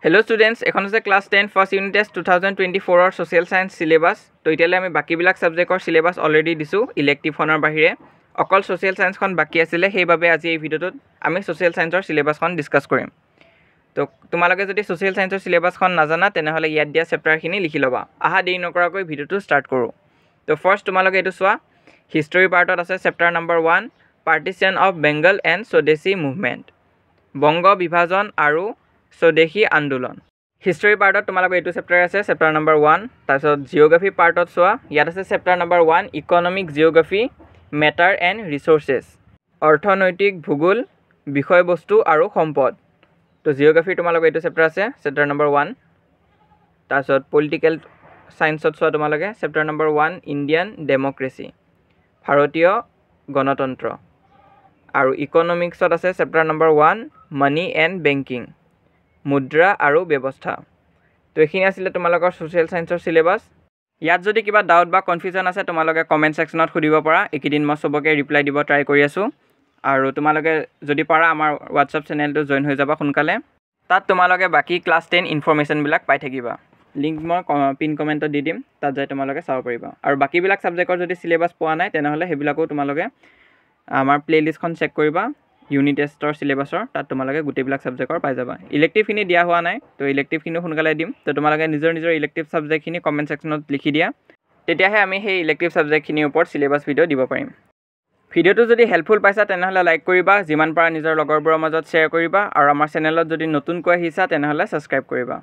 Hello students, এখন আছে class 10 first unit test 2024 or social science syllabus. তো ইতিয়ালে আমি বাকিবিলাক সাবজেক্টৰ syllabus already দিছো elective খনৰ বাহিৰে অকল social science খন বাকি আছিল সেইবাবে আজি এই ভিডিওটোত আমি social scienceৰ syllabus খন ডিসকাস কৰিম। তো তোমালোকে যদি social scienceৰ syllabus খন নাজানা তেনেহলে ইয়াত দিয়া চেপ্টাৰ খিনি লিখি লবা। আহা দেৰি নকৰাকৈ ভিডিওটো স্টাৰ্ট কৰো। তো ফাৰ্স্ট তোমালোকে এটো চোৱা হিষ্টৰী পাৰ্টত আছে chapter number 1 partition of Bengal and Swadeshi movement বংগ বিভাজন আৰু স্বদেশী আন্দোলন হিষ্টৰী পাৰ্টত তোমালোকৰ এটো চেপ্টাৰ আছে চেপ্টাৰ নম্বৰ 1 তাৰপিছত জিওগ্ৰাফি পাৰ্টত চোৱা ইয়াত আছে chapter number 1 economic geography matter and resources অৰ্থনৈতিক ভূগোল বিষয়বস্তু আৰু সম্পদ তো জিওগ্ৰাফি তোমালোকৰ এটো চেপ্টাৰ আছে চেপ্টাৰ নম্বৰ 1 তাৰপিছত পলিটিক্যাল সায়েন্সত চোৱা তোমালোকে চেপ্টাৰ নম্বৰ 1 ইণ্ডিয়ান ডেমক্ৰেসি ভাৰতীয় গণতন্ত্ৰ আৰু ইকোনমিক্সত আছে chapter number 1 money and banking মুদ্ৰা আৰু ব্যৱস্থা তো এখিনি আছিল তোমালোকৰ সোশ্যাল সায়েন্সৰ সিলেবাস ইয়াত যদি কিবা ডাউট বা কনফিউজন আছে তোমালোকে কমেন্ট সেকশনত খুদিব পাৰা একিদিন মই সবকে ৰিপ্লাই দিব ট্ৰাই কৰি আছো আৰু তোমালোকে যদি পাৰা আমাৰ WhatsApp চেনেলটো জয়েন হৈ যাবা সোনকালে তাত তোমালোকে বাকি ক্লাস 10 ইনফৰমেশন বিলাক পাই থাকিবা লিংক মই পিন কমেন্টত দি দিম তাত যাই তোমালোকে চাব পাৰিবা আৰু বাকি বিলাক সাবজেক্টৰ যদি সিলেবাস পোৱা নাই তেনেহলে হেবিলাকো তোমালোকে আমাৰ প্লেলিষ্টখন চেক কৰিবা ইউনিট টেষ্টৰ সিলেবাসৰ তাত তোমালোকে গুটেবিলাক সাবজেক্টৰ পাই যাবা ইলেক্টিভ খিনি দিয়া হোৱা নাই তো ইলেক্টিভ খিনি সোনকালে দিম তো তোমালোকে নিজৰ ইলেক্টিভ সাবজেক্ট খিনি কমেন্ট সেকশনত লিখি দিয়া তেতিয়াহে আমি সেই ইলেক্টিভ সাবজেক্ট খিনিৰ ওপৰত সিলেবাস ভিডিও দিব পাৰিম ভিডিওটো যদি হেল্পফুল পাইছা তেনেহলে লাইক কৰিবা যিমান পাৰা নিজৰ লগৰবোৰৰ মাজত শ্বেয়াৰ কৰিবা আৰু আমাৰ চেনেলত যদি নতুনকৈ আহিছা তেনেহলে সাবস্ক্ৰাইব কৰিবা